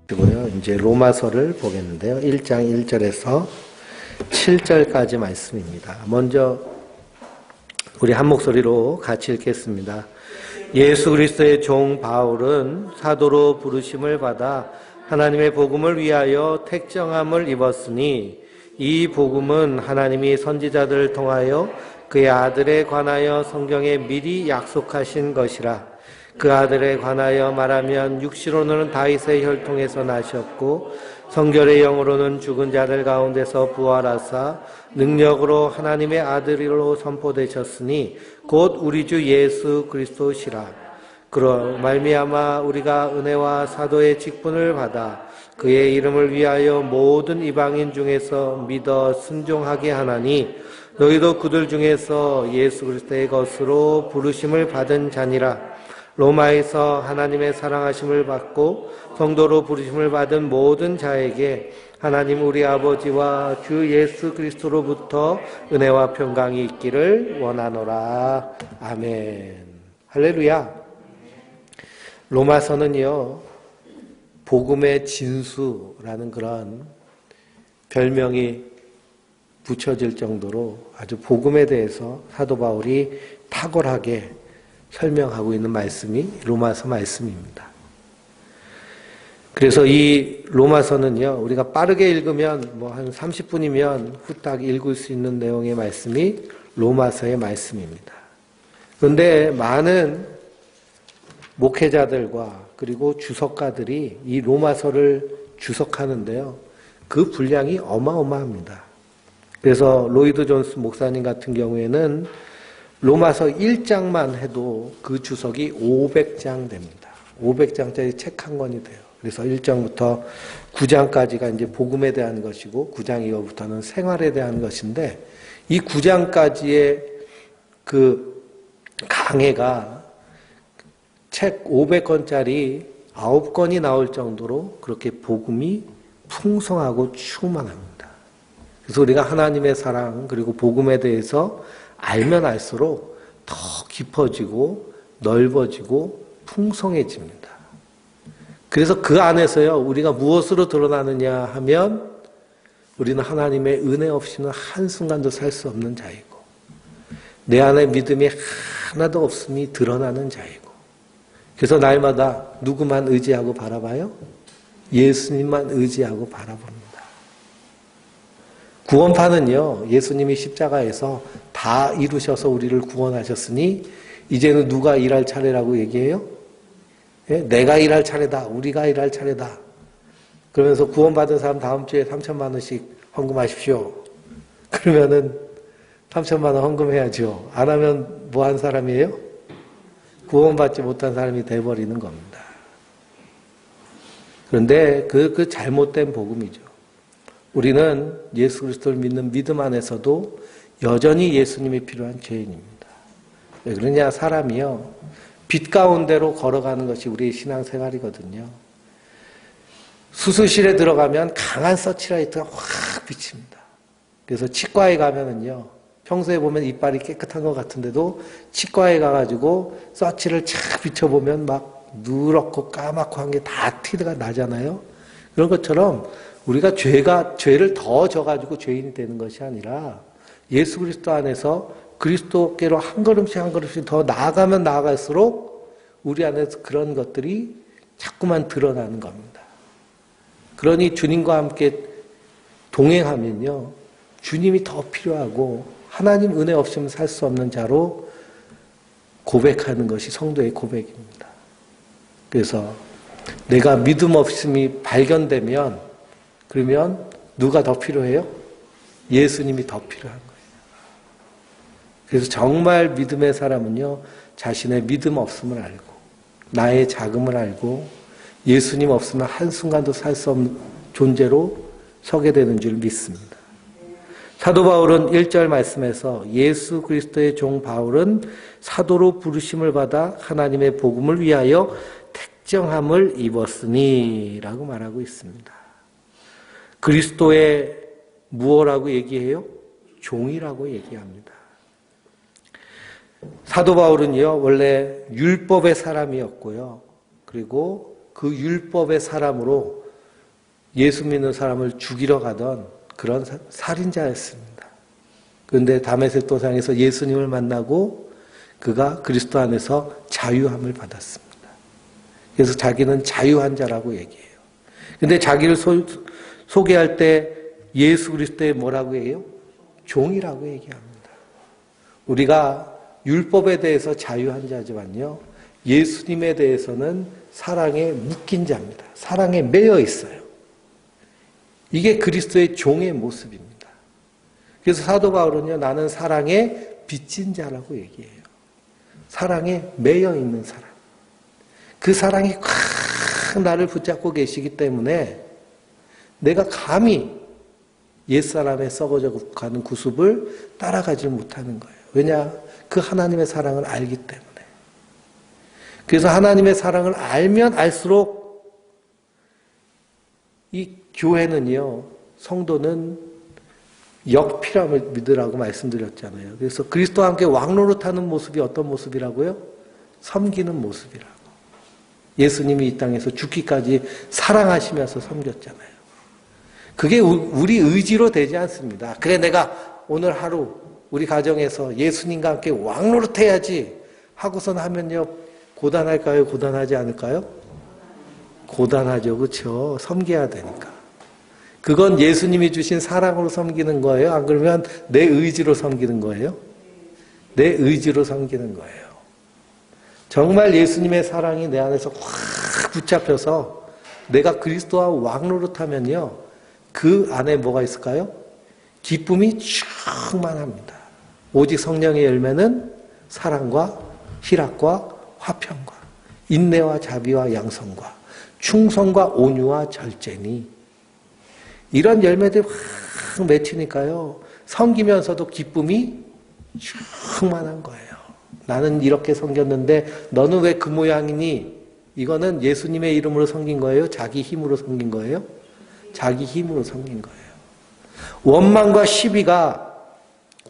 그리고요, 이제 로마서를 보겠는데요. 1장 1절에서 7절까지 말씀입니다. 먼저 우리 한 목소리로 같이 읽겠습니다. 예수 그리스도의 종 바울은 사도로 부르심을 받아 하나님의 복음을 위하여 택정함을 입었으니 이 복음은 하나님이 선지자들을 통하여 그의 아들에 관하여 성경에 미리 약속하신 것이라. 그 아들에 관하여 말하면 육시로는 다윗의 혈통에서 나셨고 성결의 영으로는 죽은 자들 가운데서 부활하사 능력으로 하나님의 아들로 선포되셨으니 곧 우리 주 예수 그리스도시라. 그로 말미암아 우리가 은혜와 사도의 직분을 받아 그의 이름을 위하여 모든 이방인 중에서 믿어 순종하게 하나니 너희도 그들 중에서 예수 그리스도의 것으로 부르심을 받은 자니라. 로마에서 하나님의 사랑하심을 받고 성도로 부르심을 받은 모든 자에게 하나님 우리 아버지와 주 예수 그리스도로부터 은혜와 평강이 있기를 원하노라. 아멘. 할렐루야. 로마서는요, 복음의 진수라는 그런 별명이 붙여질 정도로 아주 복음에 대해서 사도 바울이 탁월하게 설명하고 있는 말씀이 로마서 말씀입니다. 그래서 이 로마서는요, 우리가 빠르게 읽으면 뭐 한 30분이면 후딱 읽을 수 있는 내용의 말씀이 로마서의 말씀입니다. 그런데 많은 목회자들과 그리고 주석가들이 이 로마서를 주석하는데요, 그 분량이 어마어마합니다. 그래서 로이드 존스 목사님 같은 경우에는 로마서 1장만 해도 그 주석이 500장 됩니다. 500장짜리 책 한 권이 돼요. 그래서 1장부터 9장까지가 이제 복음에 대한 것이고 9장 이후부터는 생활에 대한 것인데 이 9장까지의 그 강해가 책 500권짜리 9권이 나올 정도로 그렇게 복음이 풍성하고 충만합니다. 그래서 우리가 하나님의 사랑 그리고 복음에 대해서 알면 알수록 더 깊어지고 넓어지고 풍성해집니다. 그래서 그 안에서요, 우리가 무엇으로 드러나느냐 하면 우리는 하나님의 은혜 없이는 한순간도 살 수 없는 자이고 내 안에 믿음이 하나도 없음이 드러나는 자이고 그래서 날마다 누구만 의지하고 바라봐요? 예수님만 의지하고 바라봅니다. 구원판은요, 예수님이 십자가에서 다 이루셔서 우리를 구원하셨으니 이제는 누가 일할 차례라고 얘기해요? 예? 내가 일할 차례다. 우리가 일할 차례다. 그러면서 구원받은 사람 다음 주에 3천만 원씩 헌금하십시오. 그러면은 3천만 원 헌금해야죠. 안 하면 뭐 한 사람이에요? 구원받지 못한 사람이 돼버리는 겁니다. 그런데 그 잘못된 복음이죠. 우리는 예수 그리스도를 믿는 믿음 안에서도 여전히 예수님이 필요한 죄인입니다. 왜 그러냐? 사람이요, 빛 가운데로 걸어가는 것이 우리의 신앙생활이거든요. 수술실에 들어가면 강한 서치라이트가 확 비칩니다. 그래서 치과에 가면은요, 평소에 보면 이빨이 깨끗한 것 같은데도 치과에 가가지고 서치를 착 비춰보면 막 누렇고 까맣고 한 게 다 티가 나잖아요. 그런 것처럼 우리가 죄를 더 져가지고 죄인이 되는 것이 아니라 예수 그리스도 안에서 그리스도께로 한 걸음씩 한 걸음씩 더 나아가면 나아갈수록 우리 안에서 그런 것들이 자꾸만 드러나는 겁니다. 그러니 주님과 함께 동행하면요, 주님이 더 필요하고 하나님 은혜 없이는 살 수 없는 자로 고백하는 것이 성도의 고백입니다. 그래서 내가 믿음 없음이 발견되면 그러면 누가 더 필요해요? 예수님이 더 필요한 거예요. 그래서 정말 믿음의 사람은요, 자신의 믿음 없음을 알고 나의 자금을 알고 예수님 없으면 한순간도 살 수 없는 존재로 서게 되는 줄 믿습니다. 사도 바울은 1절 말씀에서 예수 그리스도의 종 바울은 사도로 부르심을 받아 하나님의 복음을 위하여 택정함을 입었으니 라고 말하고 있습니다. 그리스도의 무엇라고 얘기해요? 종이라고 얘기합니다. 사도 바울은요, 원래 율법의 사람이었고요. 그리고 그 율법의 사람으로 예수 믿는 사람을 죽이러 가던 그런 살인자였습니다. 그런데 다메섹 도상에서 예수님을 만나고 그가 그리스도 안에서 자유함을 받았습니다. 그래서 자기는 자유한 자라고 얘기해요. 근데 자기를 소개할 때 예수 그리스도의 뭐라고 해요? 종이라고 얘기합니다. 우리가 율법에 대해서 자유한 자지만요, 예수님에 대해서는 사랑에 묶인 자입니다. 사랑에 매여 있어요. 이게 그리스도의 종의 모습입니다. 그래서 사도 바울은요, 나는 사랑에 빚진 자라고 얘기해요. 사랑에 매여 있는 사람. 그 사랑이 꽉 나를 붙잡고 계시기 때문에 내가 감히 옛사람의 썩어져 가는 구습을 따라가지 못하는 거예요. 왜냐? 그 하나님의 사랑을 알기 때문에. 그래서 하나님의 사랑을 알면 알수록 이 교회는요, 성도는 역피라을 믿으라고 말씀드렸잖아요. 그래서 그리스도와 함께 왕노릇하는 모습이 어떤 모습이라고요? 섬기는 모습이라고. 예수님이 이 땅에서 죽기까지 사랑하시면서 섬겼잖아요. 그게 우리 의지로 되지 않습니다. 그래, 내가 오늘 하루 우리 가정에서 예수님과 함께 왕노릇해야지 하고선 하면요, 고단할까요? 고단하지 않을까요? 고단하죠. 그렇죠? 섬겨야 되니까. 그건 예수님이 주신 사랑으로 섬기는 거예요? 안 그러면 내 의지로 섬기는 거예요? 내 의지로 섬기는 거예요. 정말 예수님의 사랑이 내 안에서 확 붙잡혀서 내가 그리스도와 왕노릇하면요, 그 안에 뭐가 있을까요? 기쁨이 충만합니다. 오직 성령의 열매는 사랑과 희락과 화평과 인내와 자비와 양성과 충성과 온유와 절제니, 이런 열매들 확 맺히니까요, 섬기면서도 기쁨이 충만한 거예요. 나는 이렇게 섬겼는데 너는 왜 그 모양이니? 이거는 예수님의 이름으로 섬긴 거예요? 자기 힘으로 섬긴 거예요? 자기 힘으로 섬긴 거예요. 원망과 시비가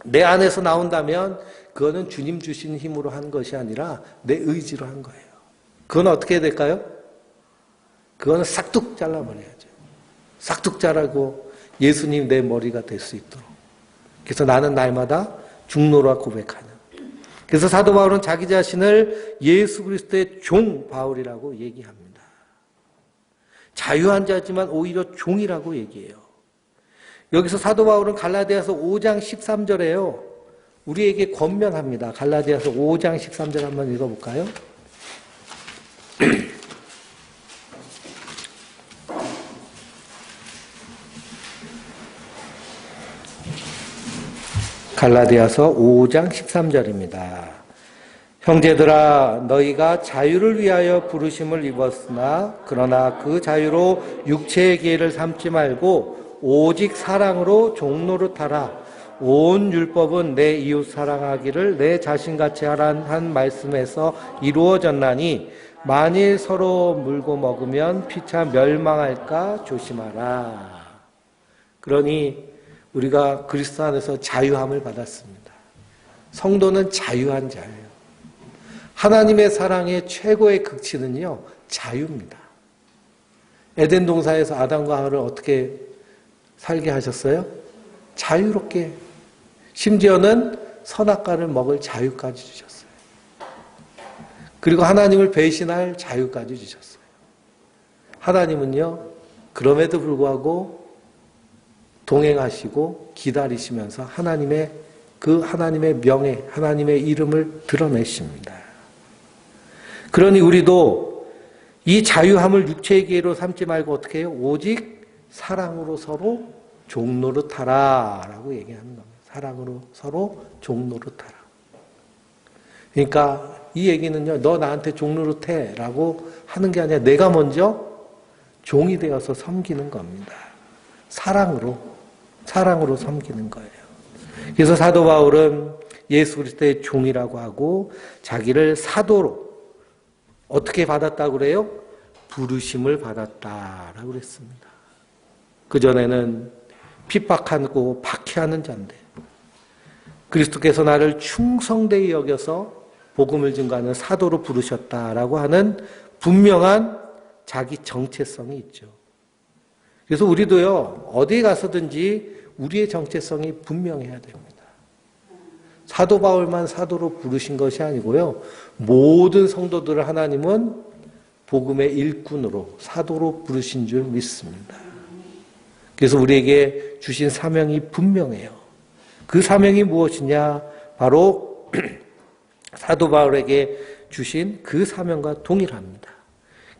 내 안에서 나온다면 그거는 주님 주신 힘으로 한 것이 아니라 내 의지로 한 거예요. 그건 어떻게 해야 될까요? 그거는 싹둑 잘라버려야죠. 싹둑 자라고 예수님 내 머리가 될 수 있도록. 그래서 나는 날마다 중노라 고백하는. 그래서 사도 바울은 자기 자신을 예수 그리스도의 종 바울이라고 얘기합니다. 자유한 자지만 오히려 종이라고 얘기해요. 여기서 사도 바울은 갈라디아서 5장 13절에요. 우리에게 권면합니다. 갈라디아서 5장 13절 한번 읽어볼까요? 갈라디아서 5장 13절입니다. 형제들아, 너희가 자유를 위하여 부르심을 입었으나 그러나 그 자유로 육체의 기회를 삼지 말고 오직 사랑으로 종노릇하라. 온 율법은 내 이웃 사랑하기를 내 자신같이 하란 한 말씀에서 이루어졌나니 만일 서로 물고 먹으면 피차 멸망할까 조심하라. 그러니 우리가 그리스도 안에서 자유함을 받았습니다. 성도는 자유한 자예요. 하나님의 사랑의 최고의 극치는요, 자유입니다. 에덴 동산에서 아담과 하와를 어떻게 살게 하셨어요? 자유롭게. 심지어는 선악과를 먹을 자유까지 주셨어요. 그리고 하나님을 배신할 자유까지 주셨어요. 하나님은요, 그럼에도 불구하고 동행하시고 기다리시면서 하나님의 명예, 하나님의 이름을 드러내십니다. 그러니 우리도 이 자유함을 육체의 기회로 삼지 말고 어떻게 해요? 오직 사랑으로 서로 종노릇하라라고 얘기하는 겁니다. 사랑으로 서로 종노릇하라. 그러니까 이 얘기는요, 너 나한테 종노릇해라고 하는 게 아니라 내가 먼저 종이 되어서 섬기는 겁니다. 사랑으로 섬기는 거예요. 그래서 사도 바울은 예수 그리스도의 종이라고 하고 자기를 사도로 어떻게 받았다고 그래요? 부르심을 받았다라고 그랬습니다. 그전에는 핍박하고 박해하는 자인데 그리스도께서 나를 충성되이 여겨서 복음을 증거하는 사도로 부르셨다라고 하는 분명한 자기 정체성이 있죠. 그래서 우리도요, 어디 가서든지 우리의 정체성이 분명해야 됩니다. 사도 바울만 사도로 부르신 것이 아니고요, 모든 성도들을 하나님은 복음의 일꾼으로, 사도로 부르신 줄 믿습니다. 그래서 우리에게 주신 사명이 분명해요. 그 사명이 무엇이냐? 바로 사도 바울에게 주신 그 사명과 동일합니다.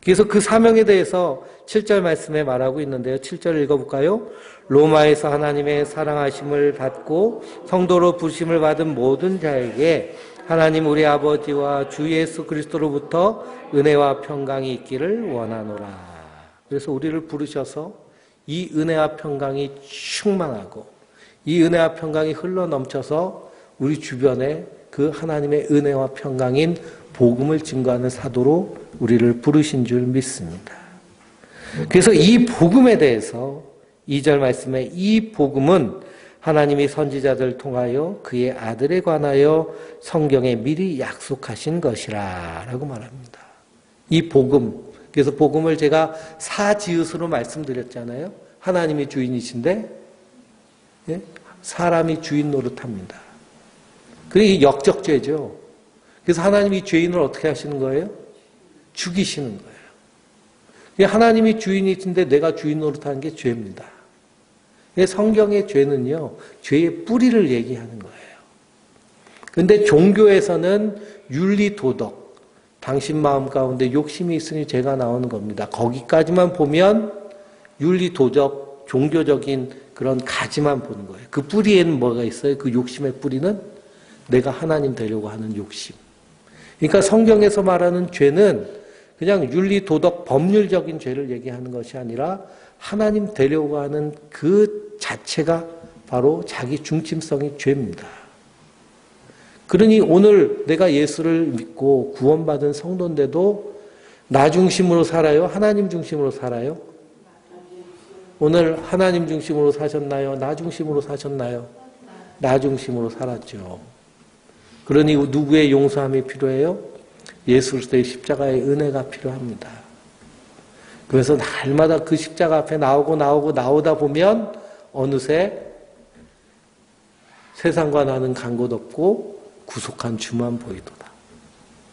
그래서 그 사명에 대해서 7절 말씀에 말하고 있는데요. 7절 읽어볼까요? 로마에서 하나님의 사랑하심을 받고 성도로 부르심을 받은 모든 자에게 하나님 우리 아버지와 주 예수 그리스도로부터 은혜와 평강이 있기를 원하노라. 그래서 우리를 부르셔서 이 은혜와 평강이 충만하고 이 은혜와 평강이 흘러넘쳐서 우리 주변에 그 하나님의 은혜와 평강인 복음을 증거하는 사도로 우리를 부르신 줄 믿습니다. 그래서 이 복음에 대해서 2절 말씀에 이 복음은 하나님이 선지자들을 통하여 그의 아들에 관하여 성경에 미리 약속하신 것이라 라고 말합니다. 이 복음, 그래서 복음을 제가 사지읒으로 말씀드렸잖아요. 하나님이 주인이신데 사람이 주인 노릇합니다. 그게 역적죄죠. 그래서 하나님이 죄인을 어떻게 하시는 거예요? 죽이시는 거예요. 하나님이 주인이신데 내가 주인 노릇하는 게 죄입니다. 성경의 죄는요, 죄의 뿌리를 얘기하는 거예요. 그런데 종교에서는 윤리 도덕, 당신 마음 가운데 욕심이 있으니 죄가 나오는 겁니다. 거기까지만 보면 윤리 도덕, 종교적인 그런 가지만 보는 거예요. 그 뿌리에는 뭐가 있어요? 그 욕심의 뿌리는 내가 하나님 되려고 하는 욕심. 그러니까 성경에서 말하는 죄는 그냥 윤리, 도덕, 법률적인 죄를 얘기하는 것이 아니라 하나님 되려고 하는 그 자체가 바로 자기 중심성이 죄입니다. 그러니 오늘 내가 예수를 믿고 구원받은 성도인데도 나 중심으로 살아요? 하나님 중심으로 살아요? 오늘 하나님 중심으로 사셨나요? 나 중심으로 사셨나요? 나 중심으로 살았죠. 그러니 누구의 용서함이 필요해요? 예수 그리스도의 십자가의 은혜가 필요합니다. 그래서 날마다 그 십자가 앞에 나오다 보면 어느새 세상과 나는 간 곳 없고 구속한 주만 보이도다.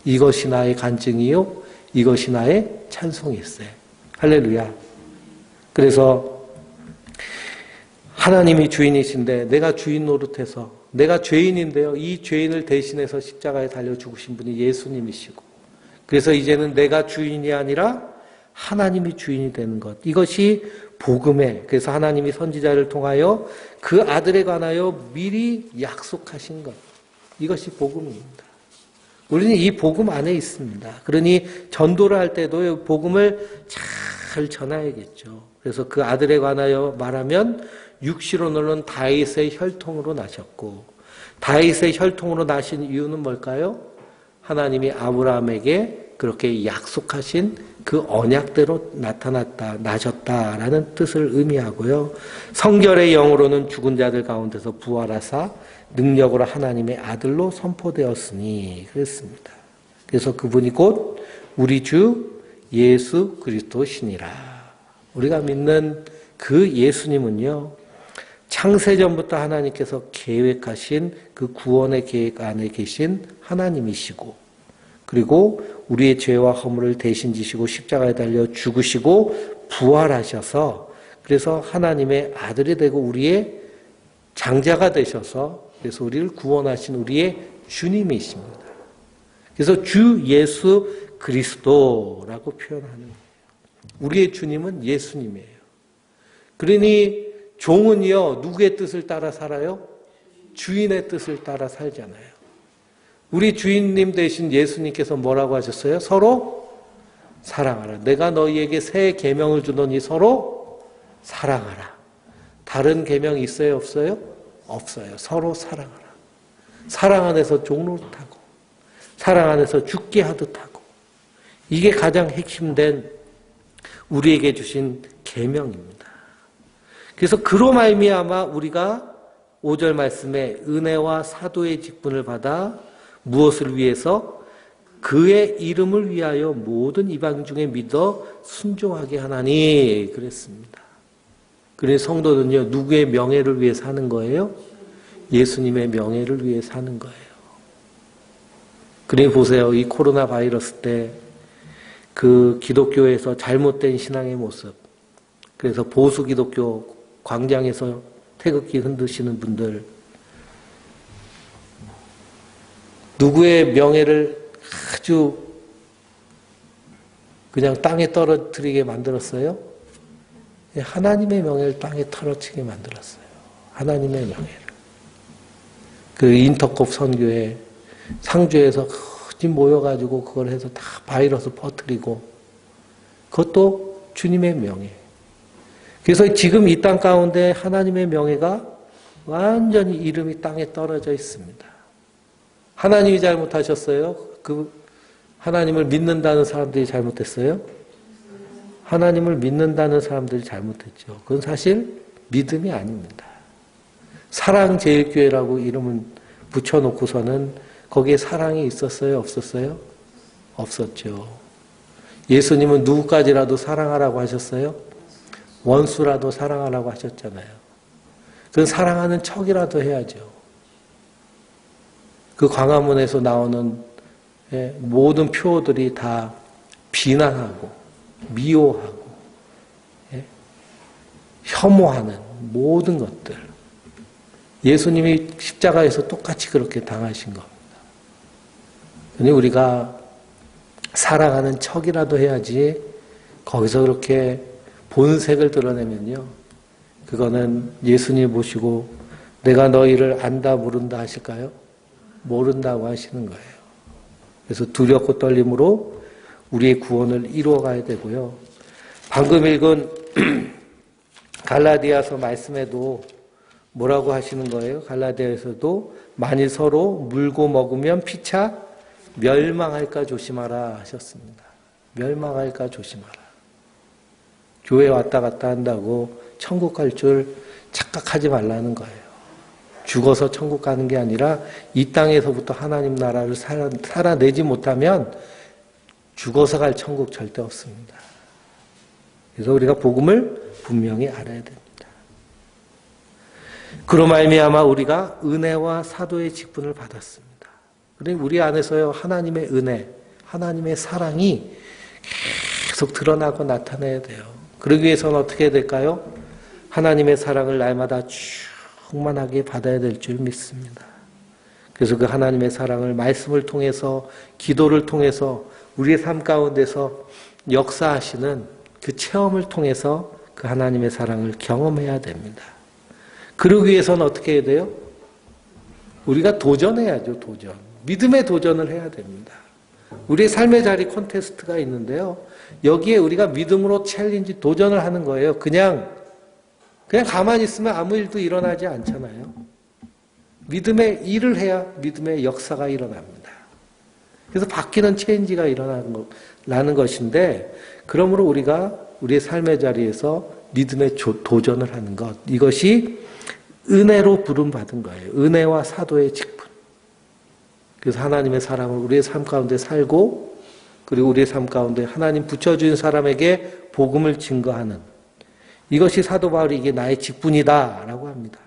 이것이 나의 간증이요 이것이 나의 찬송일세. 할렐루야. 그래서 하나님이 주인이신데 내가 주인 노릇해서 내가 죄인인데요. 이 죄인을 대신해서 십자가에 달려 죽으신 분이 예수님이시고 그래서 이제는 내가 주인이 아니라 하나님이 주인이 되는 것. 이것이 복음에 그래서 하나님이 선지자를 통하여 그 아들에 관하여 미리 약속하신 것. 이것이 복음입니다. 우리는 이 복음 안에 있습니다. 그러니 전도를 할 때도 복음을 잘 전해야겠죠. 그래서 그 아들에 관하여 말하면 육시로는 다윗의 혈통으로 나셨고 다윗의 혈통으로 나신 이유는 뭘까요? 하나님이 아브라함에게 그렇게 약속하신 그 언약대로 나셨다라는 뜻을 의미하고요. 성결의 영으로는 죽은 자들 가운데서 부활하사 능력으로 하나님의 아들로 선포되었으니 그랬습니다. 그래서 그분이 곧 우리 주 예수 그리스도시니라. 우리가 믿는 그 예수님은요. 창세전부터 하나님께서 계획하신 그 구원의 계획 안에 계신 하나님이시고 그리고 우리의 죄와 허물을 대신 지시고 십자가에 달려 죽으시고 부활하셔서 그래서 하나님의 아들이 되고 우리의 장자가 되셔서 그래서 우리를 구원하신 우리의 주님이십니다. 그래서 주 예수 그리스도라고 표현하는 거예요. 우리의 주님은 예수님이에요. 그러니 종은요, 누구의 뜻을 따라 살아요? 주인의 뜻을 따라 살잖아요. 우리 주인님 되신 예수님께서 뭐라고 하셨어요? 서로 사랑하라. 내가 너희에게 새 계명을 주노니 서로 사랑하라. 다른 계명이 있어요? 없어요? 없어요. 서로 사랑하라. 사랑 안에서 종노릇하고 사랑 안에서 죽게 하듯 하고 이게 가장 핵심된 우리에게 주신 계명입니다. 그래서 그로 말미암아 우리가 5절 말씀에 은혜와 사도의 직분을 받아 무엇을 위해서 그의 이름을 위하여 모든 이방 중에 믿어 순종하게 하나니 그랬습니다. 그래서 성도는요, 누구의 명예를 위해 사는 거예요? 예수님의 명예를 위해 사는 거예요. 그래 보세요. 이 코로나 바이러스 때 그 기독교에서 잘못된 신앙의 모습, 그래서 보수 기독교 광장에서 태극기 흔드시는 분들, 누구의 명예를 아주 그냥 땅에 떨어뜨리게 만들었어요? 하나님의 명예를 땅에 떨어뜨리게 만들었어요. 하나님의 명예를. 그 인터콥 선교회 상주에서 모여가지고 그걸 해서 다 바이러스 퍼뜨리고, 그것도 주님의 명예. 그래서 지금 이 땅 가운데 하나님의 명예가 완전히 이름이 땅에 떨어져 있습니다. 하나님이 잘못하셨어요? 그 하나님을 믿는다는 사람들이 잘못했어요? 하나님을 믿는다는 사람들이 잘못했죠. 그건 사실 믿음이 아닙니다. 사랑제일교회라고 이름을 붙여놓고서는 거기에 사랑이 있었어요? 없었어요? 없었죠. 예수님은 누구까지라도 사랑하라고 하셨어요? 원수라도 사랑하라고 하셨잖아요. 그건 사랑하는 척이라도 해야죠. 그 광화문에서 나오는 모든 표들이 다 비난하고 미워하고 혐오하는 모든 것들. 예수님이 십자가에서 똑같이 그렇게 당하신 겁니다. 근데 우리가 사랑하는 척이라도 해야지 거기서 그렇게 본색을 드러내면요, 그거는 예수님 보시고 내가 너희를 안다 모른다 하실까요? 모른다고 하시는 거예요. 그래서 두렵고 떨림으로 우리의 구원을 이루어가야 되고요. 방금 읽은 갈라디아서 말씀에도 뭐라고 하시는 거예요? 갈라디아에서도 만일 서로 물고 먹으면 피차 멸망할까 조심하라 하셨습니다. 멸망할까 조심하라. 교회 왔다 갔다 한다고 천국 갈 줄 착각하지 말라는 거예요. 죽어서 천국 가는 게 아니라 이 땅에서부터 하나님 나라를 살아내지 못하면 죽어서 갈 천국 절대 없습니다. 그래서 우리가 복음을 분명히 알아야 됩니다. 그로 말미암아 우리가 은혜와 사도의 직분을 받았습니다. 그런데 우리 안에서요, 하나님의 은혜, 하나님의 사랑이 계속 드러나고 나타나야 돼요. 그러기 위해서는 어떻게 해야 될까요? 하나님의 사랑을 날마다 충만하게 받아야 될 줄 믿습니다. 그래서 그 하나님의 사랑을 말씀을 통해서, 기도를 통해서, 우리의 삶 가운데서 역사하시는 그 체험을 통해서 그 하나님의 사랑을 경험해야 됩니다. 그러기 위해서는 어떻게 해야 돼요? 우리가 도전해야죠, 도전. 믿음의 도전을 해야 됩니다. 우리의 삶의 자리 콘테스트가 있는데요. 여기에 우리가 믿음으로 챌린지, 도전을 하는 거예요. 그냥 가만히 있으면 아무 일도 일어나지 않잖아요. 믿음의 일을 해야 믿음의 역사가 일어납니다. 그래서 바뀌는 체인지가 일어나는 것인데, 그러므로 우리가 우리의 삶의 자리에서 믿음의 도전을 하는 것, 이것이 은혜로 부름받은 거예요. 은혜와 사도의 직분. 그래서 하나님의 사랑을 우리의 삶 가운데 살고, 그리고 우리의 삶 가운데 하나님 붙여준 사람에게 복음을 증거하는, 이것이 사도 바울이 이게 나의 직분이다라고 합니다.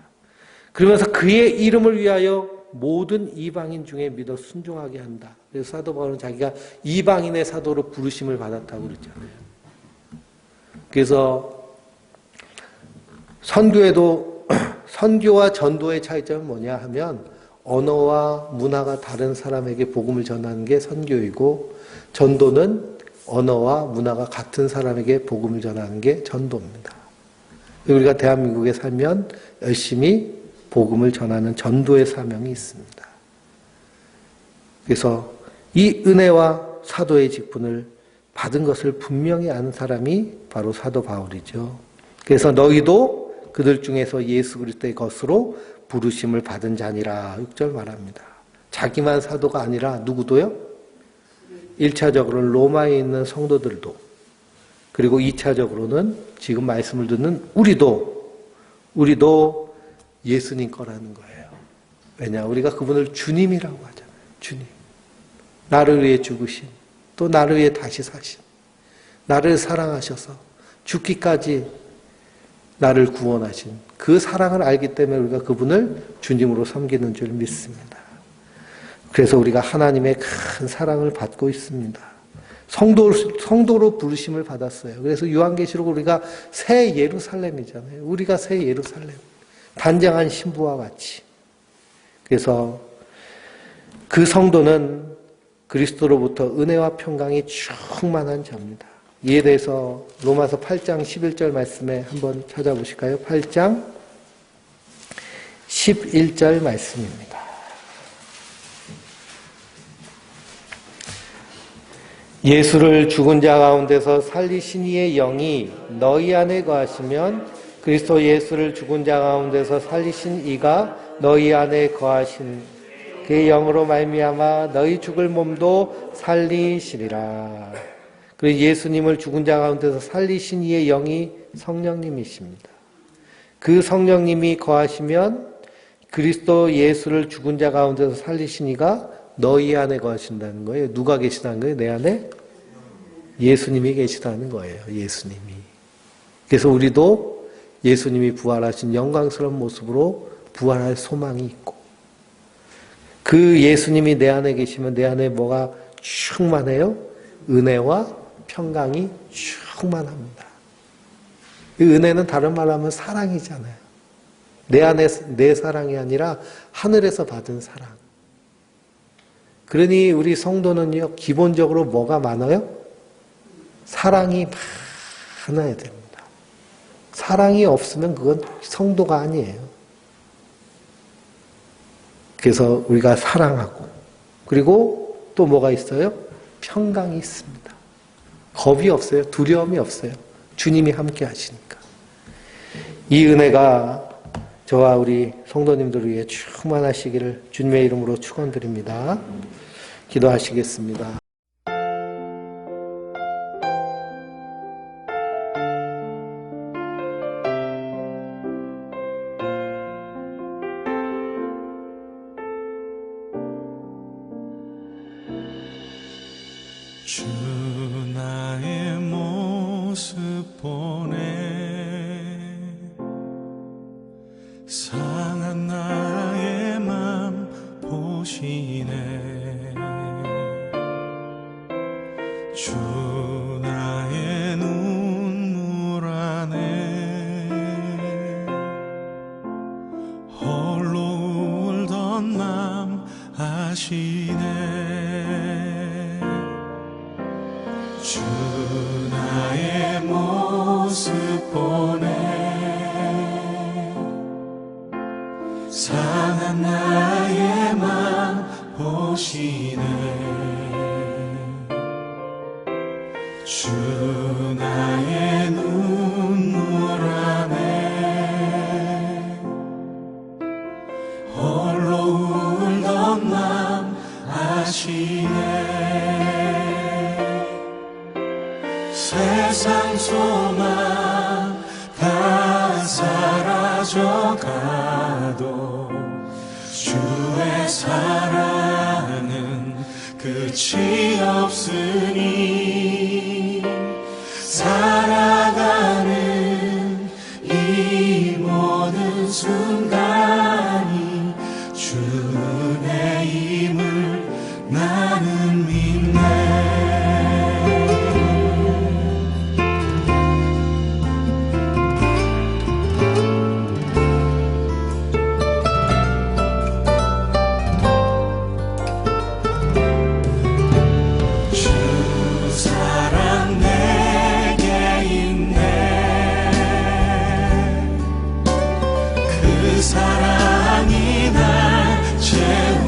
그러면서 그의 이름을 위하여 모든 이방인 중에 믿어 순종하게 한다. 그래서 사도 바울은 자기가 이방인의 사도로 부르심을 받았다고 그랬잖아요. 그래서 선교에도 선교와 전도의 차이점은 뭐냐 하면, 언어와 문화가 다른 사람에게 복음을 전하는 게 선교이고, 전도는 언어와 문화가 같은 사람에게 복음을 전하는 게 전도입니다. 우리가 대한민국에 살면 열심히 복음을 전하는 전도의 사명이 있습니다. 그래서 이 은혜와 사도의 직분을 받은 것을 분명히 아는 사람이 바로 사도 바울이죠. 그래서 너희도 그들 중에서 예수 그리스도의 것으로 부르심을 받은 자니라 6절 말합니다. 자기만 사도가 아니라 누구도요? 1차적으로는 로마에 있는 성도들도, 그리고 2차적으로는 지금 말씀을 듣는 우리도 예수님 거라는 거예요. 왜냐? 우리가 그분을 주님이라고 하잖아요. 주님. 나를 위해 죽으신, 또 나를 위해 다시 사신, 나를 사랑하셔서 죽기까지 나를 구원하신 그 사랑을 알기 때문에 우리가 그분을 주님으로 섬기는 줄 믿습니다. 그래서 우리가 하나님의 큰 사랑을 받고 있습니다. 성도로 부르심을 받았어요. 그래서 요한계시록 우리가 새 예루살렘이잖아요. 우리가 새 예루살렘. 단장한 신부와 같이. 그래서 그 성도는 그리스도로부터 은혜와 평강이 충만한 자입니다. 이에 대해서 로마서 8장 11절 말씀에 한번 찾아보실까요? 8장 11절 말씀입니다. 예수를 죽은 자 가운데서 살리신 이의 영이 너희 안에 거하시면 그리스도 예수를 죽은 자 가운데서 살리신 이가 너희 안에 거하신 그의 영으로 말미암아 너희 죽을 몸도 살리시리라. 그리고 예수님을 죽은 자 가운데서 살리신 이의 영이 성령님이십니다. 그 성령님이 거하시면 그리스도 예수를 죽은 자 가운데서 살리신 이가 너희 안에 거하신다는 거예요. 누가 계시다는 거예요? 내 안에? 예수님이 계시다는 거예요. 예수님이. 그래서 우리도 예수님이 부활하신 영광스러운 모습으로 부활할 소망이 있고 그 예수님이 내 안에 계시면 내 안에 뭐가 충만해요? 은혜와 평강이 충만합니다. 이 은혜는 다른 말로 하면 사랑이잖아요. 내 안에 내 사랑이 아니라 하늘에서 받은 사랑. 그러니 우리 성도는요, 기본적으로 뭐가 많아요? 사랑이 많아야 됩니다. 사랑이 없으면 그건 성도가 아니에요. 그래서 우리가 사랑하고, 그리고 또 뭐가 있어요? 평강이 있습니다. 겁이 없어요. 두려움이 없어요. 주님이 함께 하시니까. 이 은혜가 저와 우리 성도님들을 위해 충만하시기를 주님의 이름으로 축원드립니다. 기도하시겠습니다. 주 나의 모습 보네 상한 나의 맘 보시네 주 나의 눈물 안에 홀로 울던 맘 아시네 주 나의 모습 보네 상한 나의 맘 보시네 주 나의 눈물 안에 홀로 울던 맘 아시네 세상 소망 다 사라져가도 주의 사랑은 끝이 없으니 살아가는 이 모든 순간이 주의 힘을 나는 믿네 사랑이 날 채우